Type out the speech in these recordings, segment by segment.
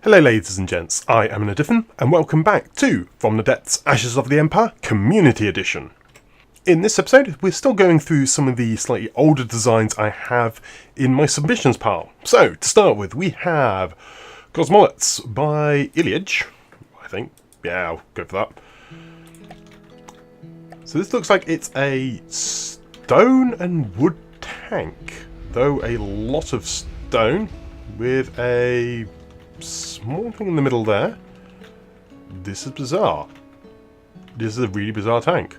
Hello ladies and gents, I am Nadiffin, and welcome back to From the Depths Ashes of the Empire Community Edition. In this episode, we're still going through some of the slightly older designs I have in my submissions pile. So, to start with, we have Cosmolets by Ilyich, I think. Yeah, I'll go for that. So this looks like it's a stone and wood tank, though a lot of stone with a small thing in the middle there. This is bizarre. This is a really bizarre tank.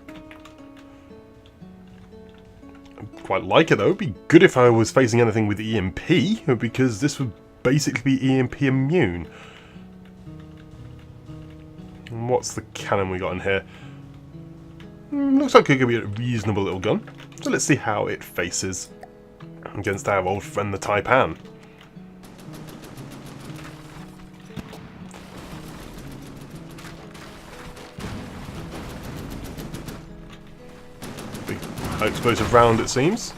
I quite like it though. It'd be good if I was facing anything with EMP, because this would basically be EMP immune. And what's the cannon we got in here? Looks like it could be a reasonable little gun. So let's see how it faces against our old friend the Taipan. High explosive round, it seems.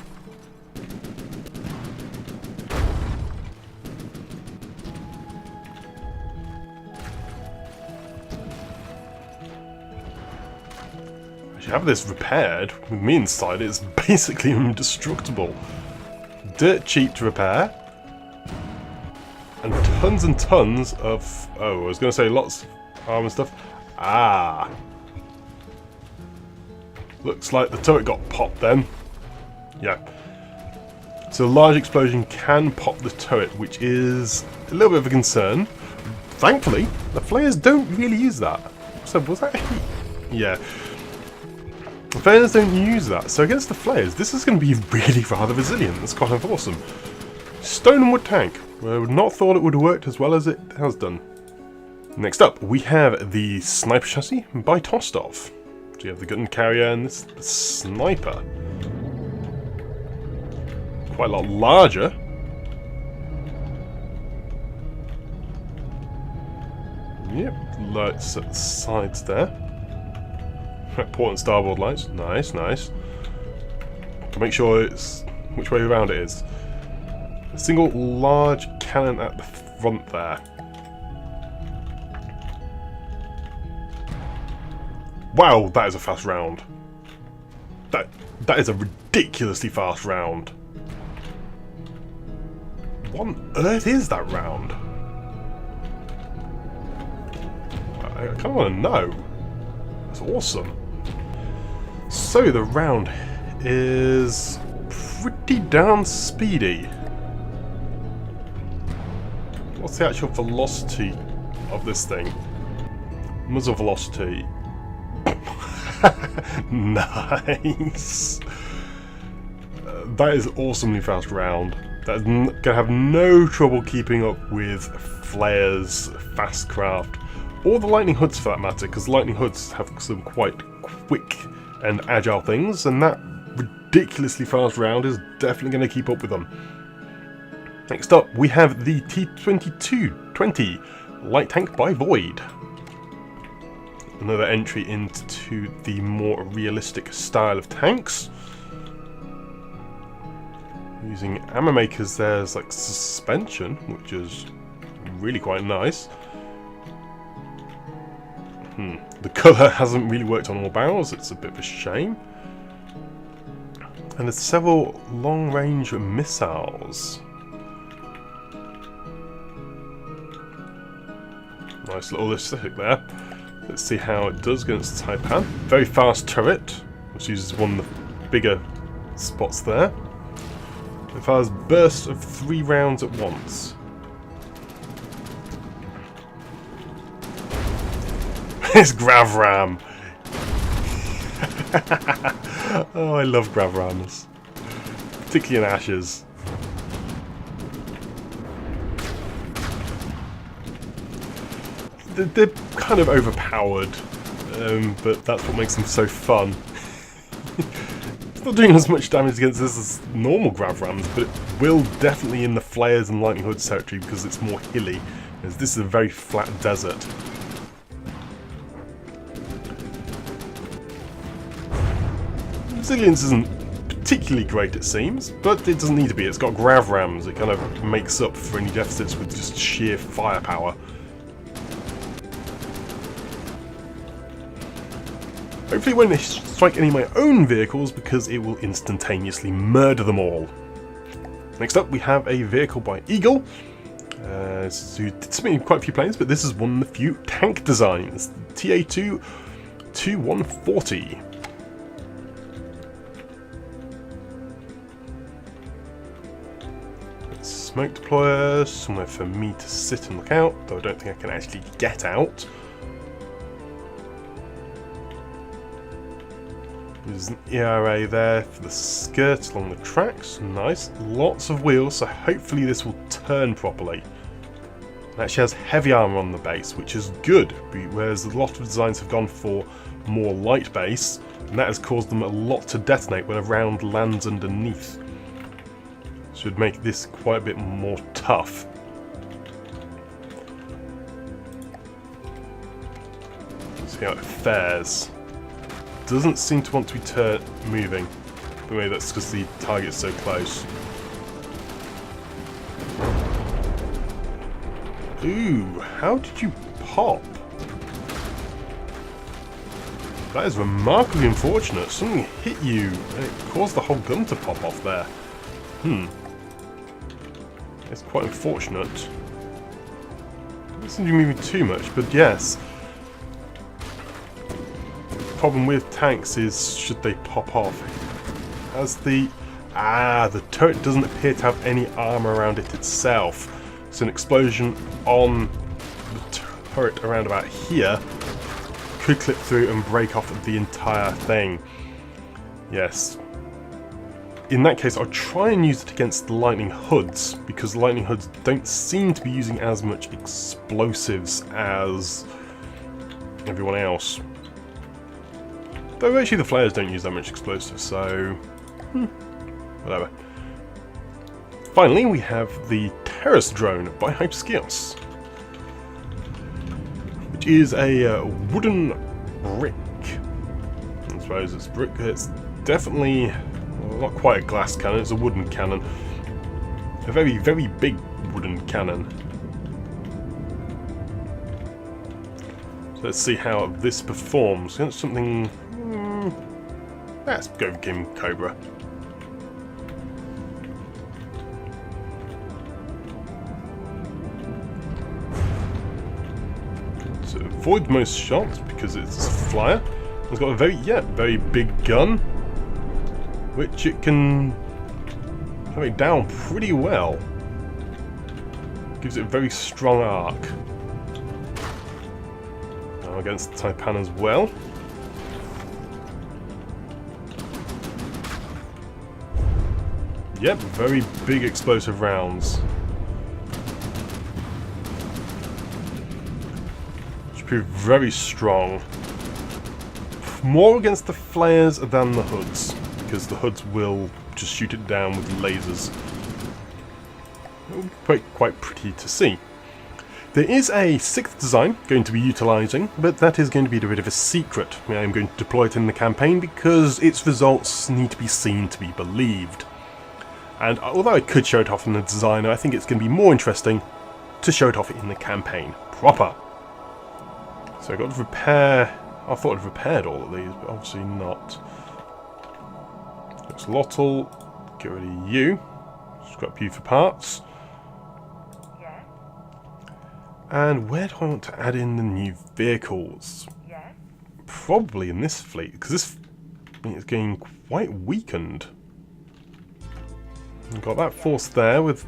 I should have this repaired. With me inside, it's basically indestructible. Dirt cheap to repair. And tons of... oh, I was going to say lots of armor stuff. Ah! Looks like the turret got popped then. Yeah. So a large explosion can pop the turret, which is a little bit of a concern. Thankfully, the flares don't really use that. So was that a heat? Yeah. The flares don't use that. So against the flares, this is going to be really rather resilient. That's quite awesome. Stone and wood tank. I would not thought it would have worked as well as it has done. Next up, we have the sniper chassis by Tostov. So you have the gun carrier and this sniper. Quite a lot larger. Yep, lights at the sides there. Port and starboard lights. Nice, nice. To make sure it's which way around it is. A single large cannon at the front there. Wow, that is a fast round. That is a ridiculously fast round. What on earth is that round? I kind of want to know. That's awesome. So the round is pretty damn speedy. What's the actual velocity of this thing? Muzzle velocity. Nice. That is awesomely fast round. That's gonna have no trouble keeping up with flares, fast craft, or the lightning hoods for that matter, because lightning hoods have some quite quick and agile things, and that ridiculously fast round is definitely going to keep up with them. Next up, we have the T-2220 light tank by Void. Another entry into the more realistic style of tanks. Using ammo makers there as like suspension, which is really quite nice. The colour hasn't really worked on all barrels, it's a bit of a shame. And there's several long-range missiles. Nice little aesthetic there. Let's see how it does against the Taipan. Very fast turret, which uses one of the bigger spots there. It fires bursts of 3 rounds at once. It's Grav Ram! Oh, I love Grav Rams. Particularly in Ashes. They're kind of overpowered, but that's what makes them so fun. It's not doing as much damage against this as normal Grav Rams, but it will definitely in the flares and lightning hoods territory because it's more hilly, as this is a very flat desert. Resilience isn't particularly great, it seems, but it doesn't need to be. It's got Grav Rams. It kind of makes up for any deficits with just sheer firepower. Hopefully it won't strike any of my own vehicles because it will instantaneously murder them all. Next up we have a vehicle by Eagle. So you did submit quite a few planes, but this is one of the few tank designs. The TA2-2140. Smoke deployer, somewhere for me to sit and look out, though I don't think I can actually get out. There's an ERA there for the skirt along the tracks, nice. Lots of wheels, so hopefully this will turn properly. It actually has heavy armour on the base, which is good, whereas a lot of designs have gone for more light base, and that has caused them a lot to detonate when a round lands underneath. Should make this quite a bit more tough. Let's see how it fares. Doesn't seem to want to be moving. But maybe that's because the target's so close. Ooh, how did you pop? That is remarkably unfortunate. Something hit you and it caused the whole gun to pop off there. It's quite unfortunate. Doesn't seem to be moving too much, but yes. The problem with tanks is should they pop off. As the turret doesn't appear to have any armor around it itself. So an explosion on the turret around about here could clip through and break off the entire thing. Yes. In that case, I'll try and use it against the lightning hoods, because the lightning hoods don't seem to be using as much explosives as everyone else. Though actually the flares don't use that much explosives, so whatever. Finally, we have the terrace drone by Hyperschaos, which is a wooden brick. I suppose it's brick. It's definitely not quite a glass cannon, it's a wooden cannon. A very, very big wooden cannon. So let's see how this performs against something... let's go King Cobra. So avoid most shots because it's a flyer. It's got a very big gun, which it can have it down pretty well. Gives it a very strong arc. Now against the Taipan as well. Yep, very big explosive rounds. Which prove very strong. More against the flares than the hoods, because the hoods will just shoot it down with lasers. It'll be quite pretty to see. There is a sixth design going to be utilising, but that is going to be a bit of a secret. I am going to deploy it in the campaign because its results need to be seen to be believed. And although I could show it off in the designer, I think it's going to be more interesting to show it off in the campaign proper. So I got to repair... I thought I'd repaired all of these, but obviously not. Lottle, get rid of you. Scrap you for parts. Yes. And where do I want to add in the new vehicles? Yes. Probably in this fleet, because this fleet is getting quite weakened. We've got that force there with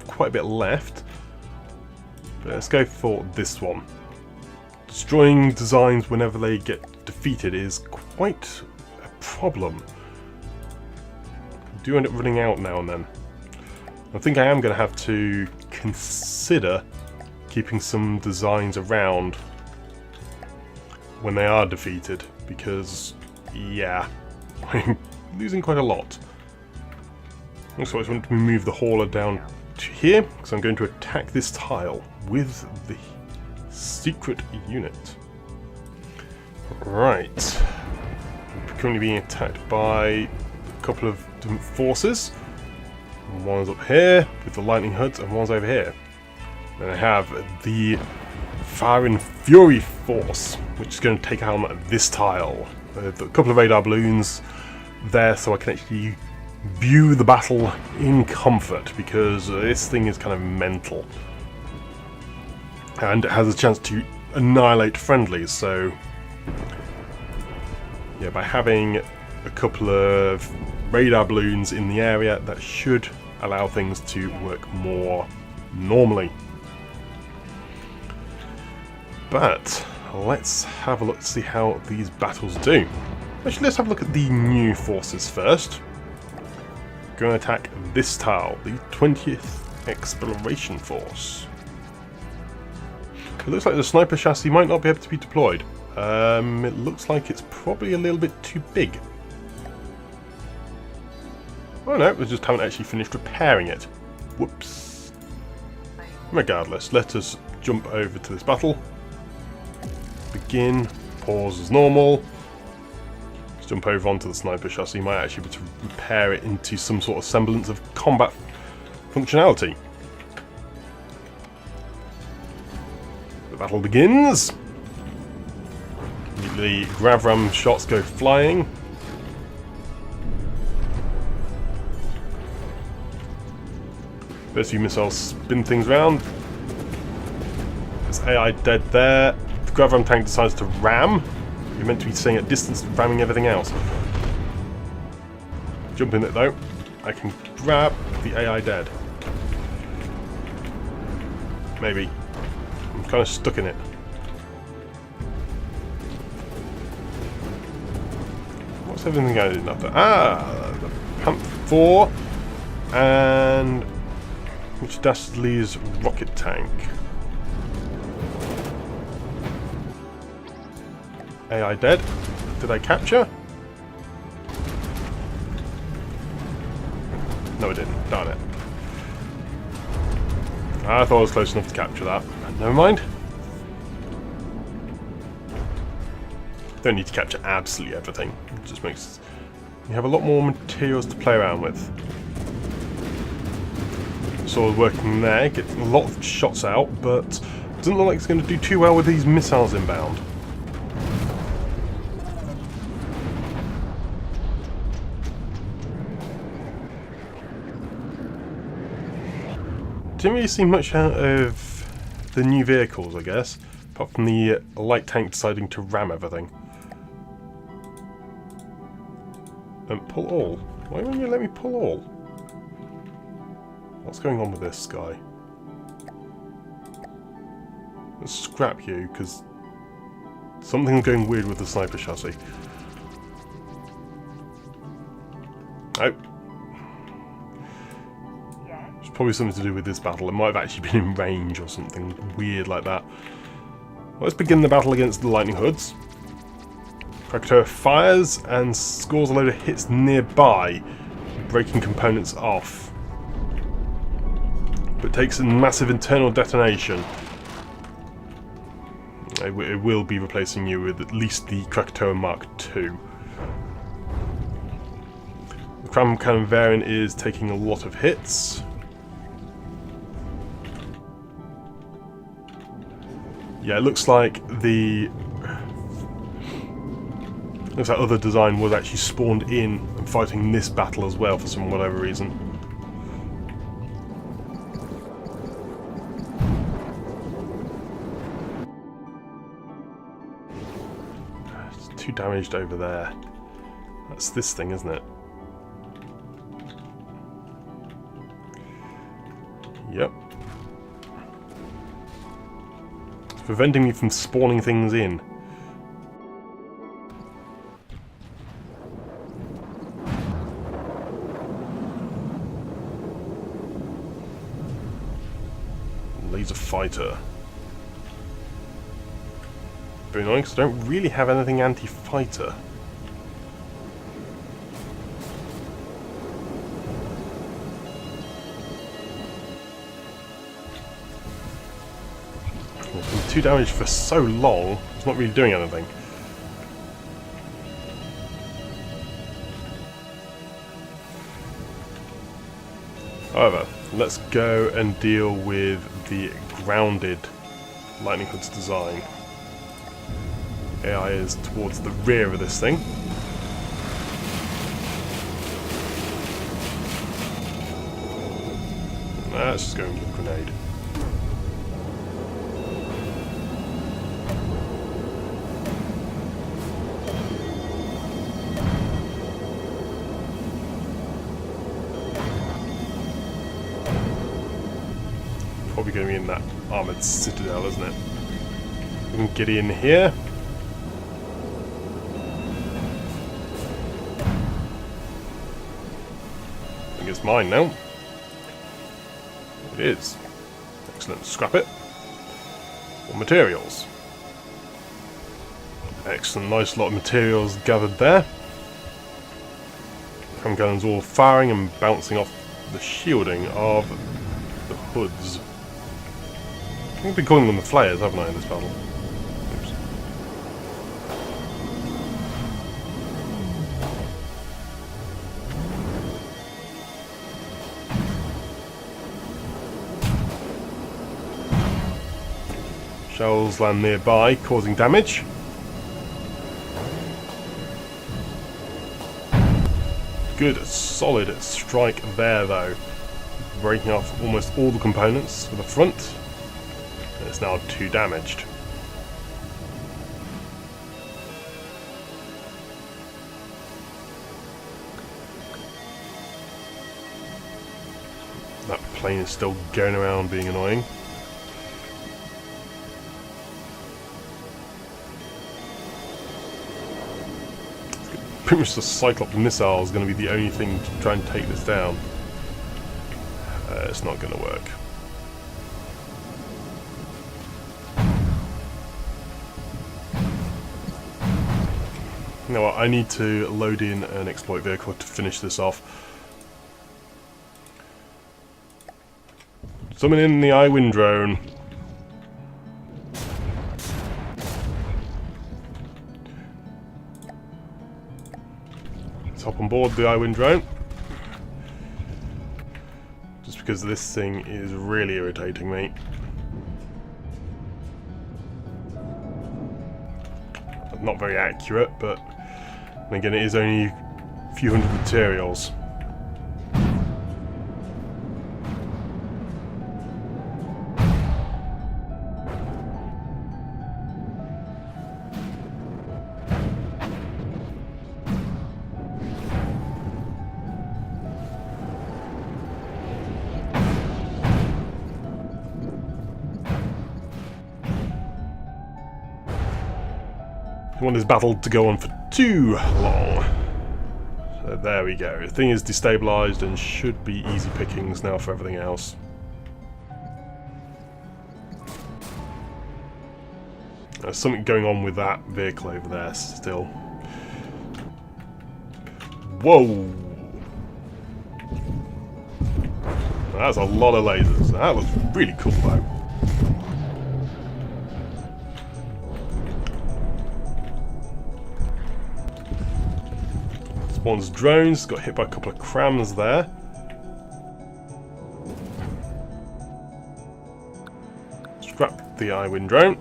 quite a bit left. But let's go for this one. Destroying designs whenever they get defeated is quite a problem. I do end up running out now and then. I think I am going to have to consider keeping some designs around when they are defeated, because, yeah, I'm losing quite a lot. Also, I just want to move the hauler down to here, because I'm going to attack this tile with the secret unit. Right. We're currently being attacked by a couple of different forces. One's up here with the lightning hoods, and one's over here. Then I have the Fire and Fury force, which is going to take out this tile. A couple of radar balloons there so I can actually view the battle in comfort, because this thing is kind of mental. And it has a chance to annihilate friendlies, so yeah, by having a couple of radar balloons in the area, that should allow things to work more normally. But let's have a look to see how these battles do. Actually, let's have a look at the new forces first. Going to attack this tile, the 20th Exploration Force. It looks like the sniper chassis might not be able to be deployed. It looks like it's probably a little bit too big. Oh no, we just haven't actually finished repairing it. Whoops. Regardless, let us jump over to this battle. Begin, pause as normal. Let's jump over onto the sniper chassis. Might actually be able to repair it into some sort of semblance of combat functionality. The battle begins. The grav ram shots go flying. First few missiles spin things around. There's AI dead there. The grav ram tank decides to ram. You're meant to be staying at distance, ramming everything else. Jump in it though. I can grab the AI dead. Maybe. I'm kind of stuck in it. What's everything I did after? Ah, the Panther 4 and which Dastardly's rocket tank. AI dead. Did I capture? No, I didn't. Darn it. I thought I was close enough to capture that. Never mind. Don't need to capture absolutely everything. It just makes you have a lot more materials to play around with. Sort of working there, gets a lot of shots out, but doesn't look like it's going to do too well with these missiles inbound. Didn't really see much out of the new vehicles, I guess, apart from the light tank deciding to ram everything. And pull all. Why won't you let me pull all? What's going on with this guy? Let's scrap you, because something's going weird with the sniper chassis. Oh. It's probably something to do with this battle. It might have actually been in range or something weird like that. Well, let's begin the battle against the Lightning Hoods. Krakatoa fires and scores a load of hits nearby, breaking components off. But takes a massive internal detonation. It will be replacing you with at least the Krakatoa Mark II. The Cram Cannon variant is taking a lot of hits. Yeah, it looks like the other design was actually spawned in and fighting this battle as well for some whatever reason. It's too damaged over there. That's this thing, isn't it? Yep. It's preventing me from spawning things in. Laser fighter. Very annoying because I don't really have anything anti-fighter. It's been 2 damage for so long, it's not really doing anything. However, let's go and deal with the grounded Lightning Hood's design. AI is towards the rear of this thing. Let's just go into a grenade. Probably going to be in that armoured citadel, isn't it? We can get in here. I think it's mine now. It is. Excellent. Scrap it. More materials. Excellent. Nice lot of materials gathered there. Handguns all firing and bouncing off the shielding of the hoods. I think I've been calling them the flayers, haven't I, in this battle? Oops. Shells land nearby, causing damage. Good, solid strike there, though. Breaking off almost all the components for the front. And it's now 2 damaged. That plane is still going around being annoying. Pretty much the Cyclops missile is going to be the only thing to try and take this down. It's not going to work. You know what, I need to load in an exploit vehicle to finish this off. Summon in the I-Wind drone. Let's hop on board the I-Wind drone. Just because this thing is really irritating me. Not very accurate, but and again, it is only a few hundred materials. I want this battle to go on for too long. So there we go. The thing is destabilised and should be easy pickings now for everything else. There's something going on with that vehicle over there still. Whoa! That's a lot of lasers. That looks really cool though. Spawns drones, got hit by a couple of crams there. Scrap the I-Wind drone.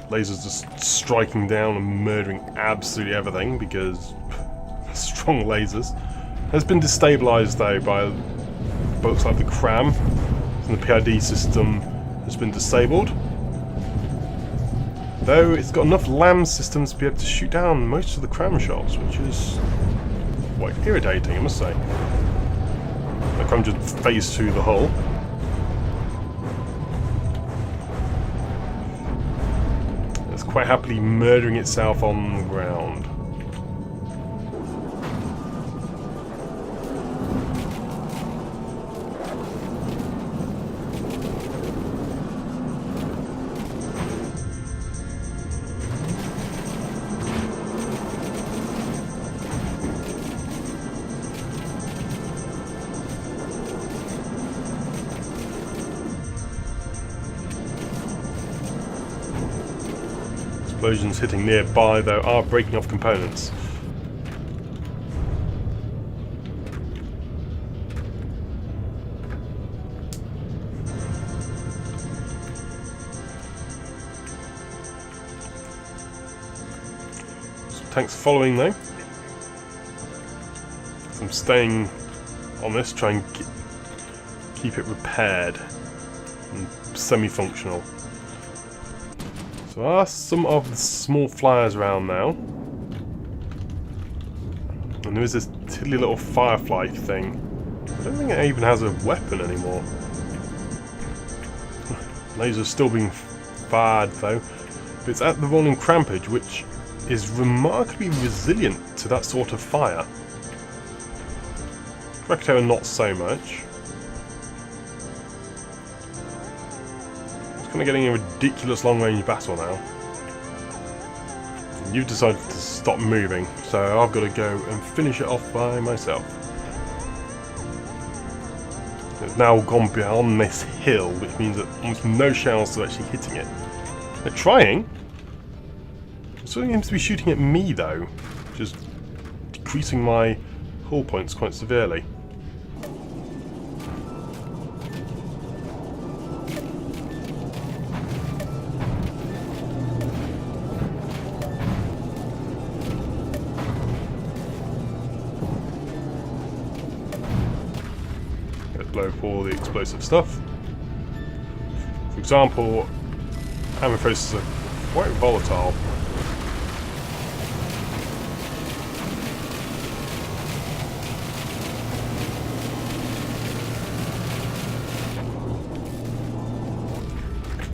Lasers just striking down and murdering absolutely everything because strong lasers. Has been destabilised though by boats like the cram, and the PID system has been disabled. Though it's got enough LAM systems to be able to shoot down most of the cram shots, which is quite irritating, I must say. The cram just phased through the hull. It's quite happily murdering itself on the ground. Explosions hitting nearby, though, are breaking off components. tank's following though. So I'm staying on this, trying to keep it repaired and semi-functional. So there are some of the small flyers around now. And there is this tiddly little firefly thing. I don't think it even has a weapon anymore. Lasers still being fired though. But it's at the rolling crampage, which is remarkably resilient to that sort of fire. Krakatoa not so much. It's kind of getting a ridiculous long-range battle now. And you've decided to stop moving, so I've got to go and finish it off by myself. It's now gone beyond this hill, which means that almost no shells are actually hitting it. They're trying. It still seems to be shooting at me though, which is decreasing my hull points quite severely. Let's blow up all the explosive stuff. For example, amethysts are quite volatile.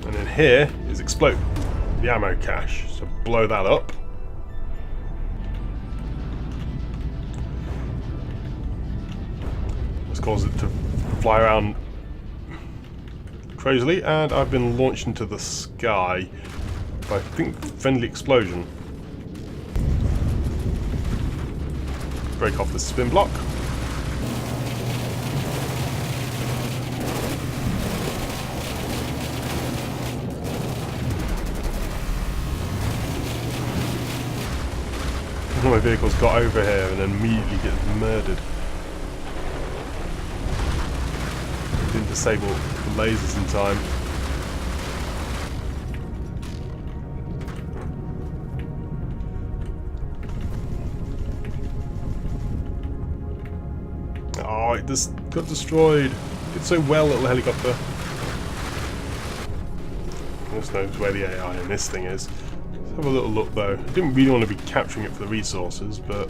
And then here is explode the ammo cache, so blow that up. This causes it to fly around crazily, and I've been launched into the sky by, I think, friendly explosion. Break off the spin block. One of my vehicles got over here and then immediately gets murdered. Didn't disable the lasers in time. Oh, it just got destroyed. Did so well, little helicopter. Just knows where the AI in this thing is. Let's have a little look though. I didn't really want to be capturing it for the resources, but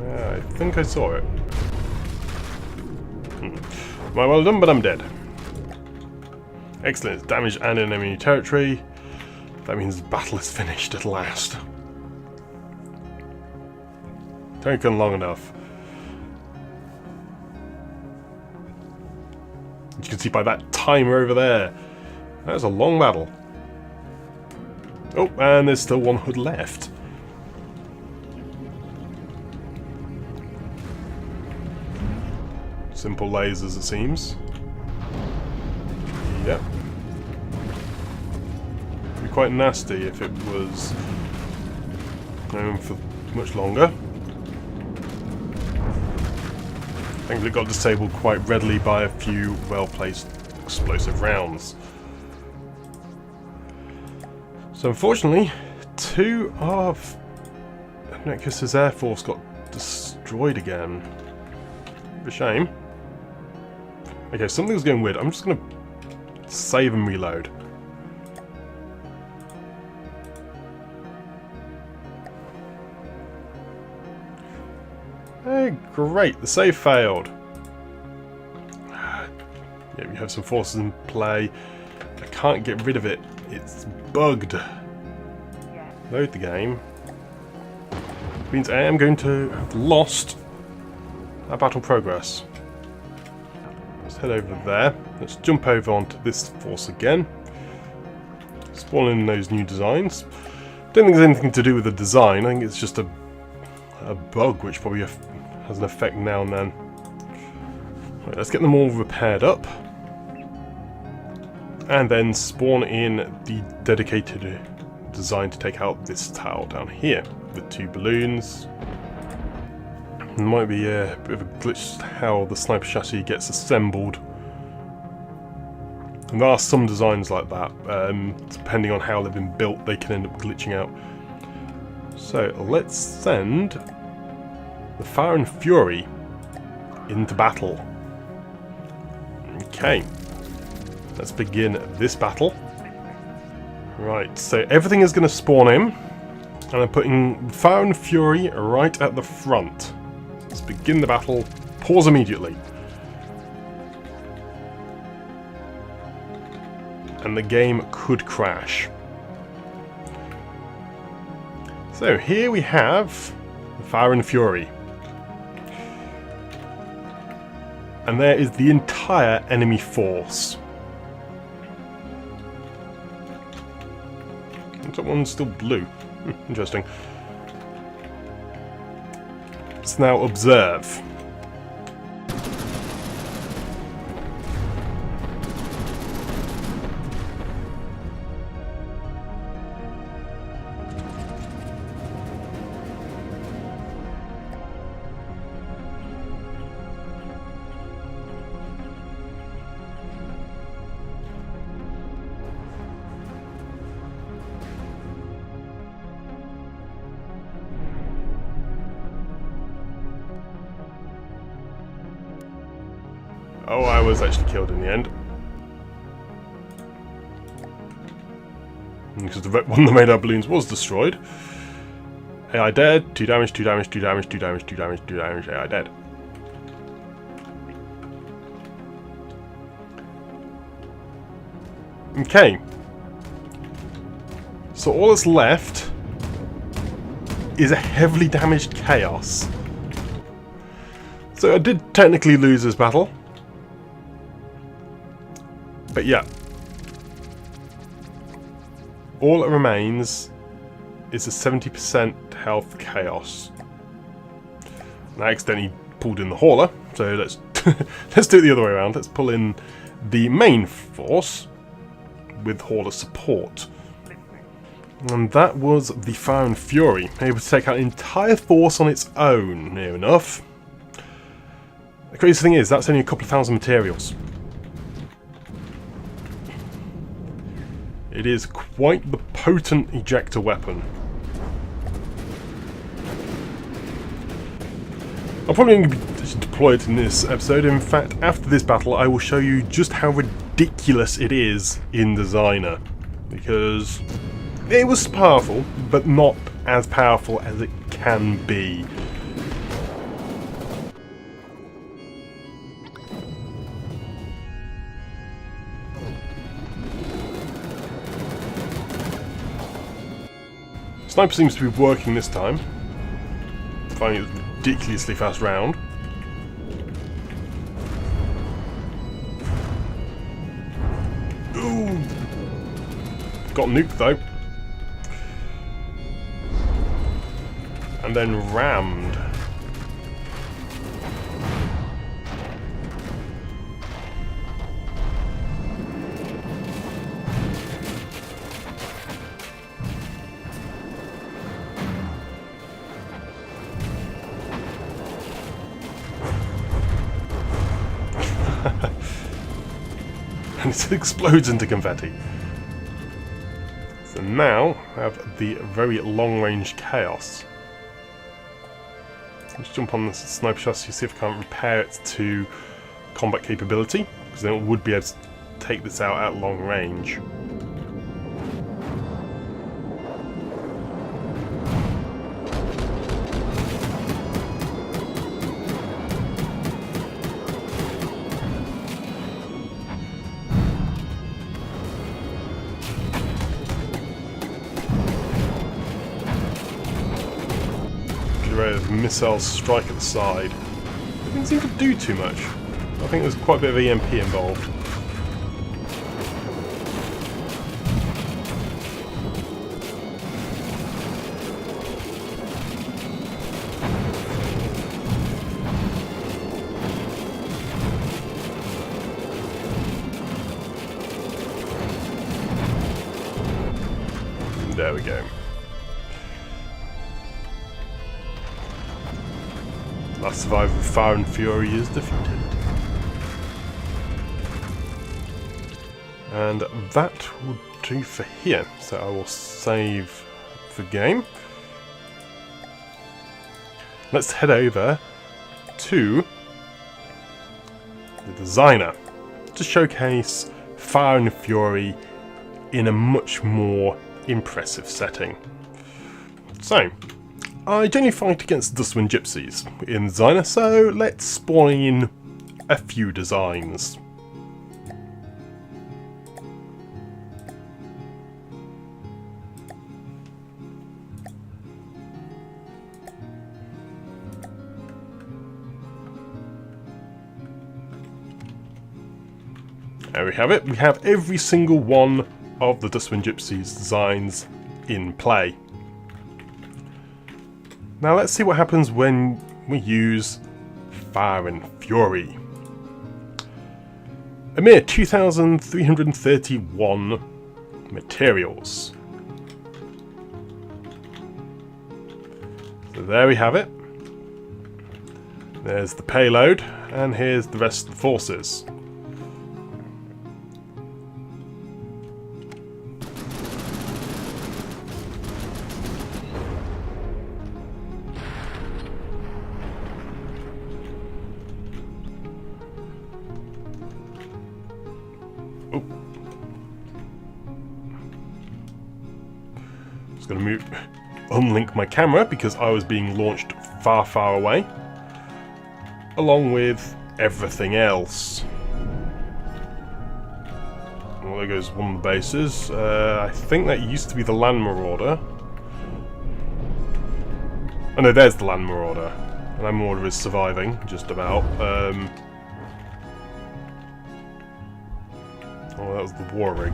yeah, I think I saw it. Well, well done, but I'm dead. Excellent. It's damaged and in enemy territory. That means the battle is finished at last. Taken long enough. As you can see by that timer over there, that's a long battle. Oh, and there's still one hood left. Simple lasers, it seems. Yep. It'd be quite nasty if it was going for much longer. Thankfully it got disabled quite readily by a few well-placed explosive rounds. So unfortunately, two of Necus's air force got destroyed again. A shame. Okay, something's going weird. I'm just going to save and reload. Hey, great, the save failed. Yeah, we have some forces in play. I can't get rid of it. It's bugged. Yes. Load the game. Which means I am going to have lost our battle progress. Let's head over there. Let's jump over onto this force again. Spawn in those new designs. Don't think there's anything to do with the design. I think it's just a bug which probably has an effect now and then. Right, let's get them all repaired up. And then spawn in the dedicated design to take out this tile down here with two balloons. It might be a bit of a glitch how the sniper chassis gets assembled. And there are some designs like that. Depending on how they've been built, they can end up glitching out. So let's send the Fire and Fury into battle. Okay, let's begin this battle. Right, so everything is going to spawn in, and I'm putting Fire and Fury right at the front. Let's begin the battle. Pause immediately. And the game could crash. So here we have the Fire and Fury. And there is the entire enemy force. That one's still blue. Interesting. Let's now observe. Oh, I was actually killed in the end. Because one of the radar balloons was destroyed. AI dead. 2 damage, 2 damage, 2 damage, 2 damage, 2 damage, 2 damage. AI dead. Okay. So all that's left is a heavily damaged Chaos. So I did technically lose this battle. But yeah, all that remains is a 70% health Chaos. And I accidentally pulled in the Hauler, so let's let's do it the other way around. Let's pull in the main force with Hauler support. And that was the Fire and Fury, able to take out an entire force on its own, near enough. The crazy thing is, that's only a couple of thousand materials. It is quite the potent ejector weapon. I'm probably going to deploy it in this episode. In fact, after this battle, I will show you just how ridiculous it is in Designer. Because it was powerful, but not as powerful as it can be. Sniper seems to be working this time. Finding it a ridiculously fast round. Ooh! Got nuked though. And then rammed. And it explodes into confetti. So now I have the very long-range Chaos. Let's jump on the sniper chassis, see if I can't repair it to combat capability, because then it would be able to take this out at long range. Missile strike at the side. It didn't seem to do too much. I think there's quite a bit of EMP involved. There we go. Last survivor of Fire and Fury is defeated. And that will do for here. So I will save the game. Let's head over to the designer to showcase Fire and Fury in a much more impressive setting. So, I generally fight against Dustwind Gypsies in designer, so let's spawn in a few designs. There we have it. We have every single one of the Dustwind Gypsies designs in play. Now let's see what happens when we use Fire and Fury. A mere 2,331 materials. So there we have it. There's the payload, and here's the rest of the forces. Going to unlink my camera because I was being launched far, far away, along with everything else. Well, there goes one of the bases. I think that used to be the Land Marauder. Oh no, there's the Land Marauder. The Land Marauder is surviving, just about. Oh, that was the War Rig.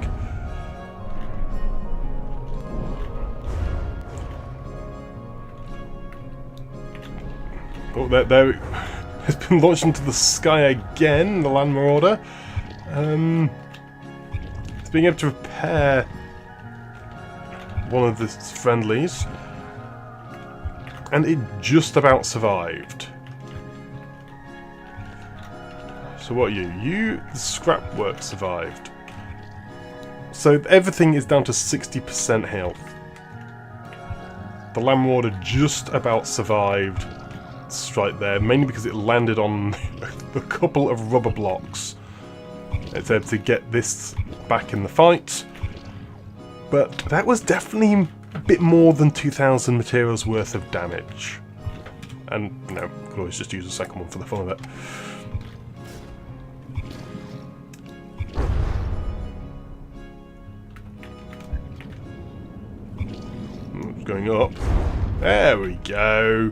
Oh, there it's been launched into the sky again, the Land Marauder. It's being able to repair one of the friendlies, and it just about survived. So what are you? The scrap work survived. So everything is down to 60% health. The Land Marauder just about survived. Strike there, mainly because it landed on a couple of rubber blocks. It's able to get this back in the fight, but that was definitely a bit more than 2,000 materials worth of damage. And, you know, you could always just use a second one for the fun of it. It's going up. There we go.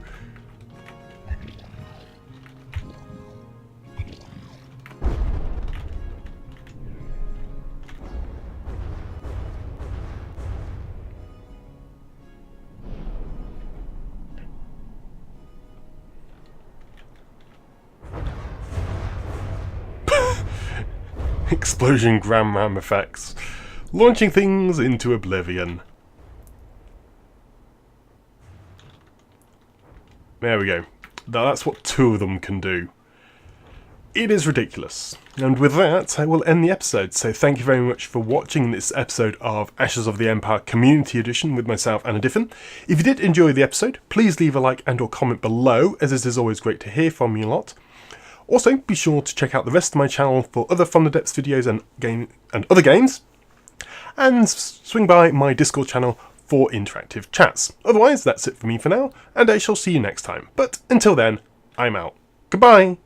Explosion Grand Ram effects. Launching things into oblivion. There we go. Now that's what two of them can do. It is ridiculous. And with that, I will end the episode. So thank you very much for watching this episode of Ashes of the Empire Community Edition with myself and a Diffin. If you did enjoy the episode, please leave a like and or comment below, as it is always great to hear from you lot. Also, be sure to check out the rest of my channel for other Fun to Depths videos and other games, and swing by my Discord channel for interactive chats. Otherwise, that's it for me for now, and I shall see you next time. But until then, I'm out. Goodbye!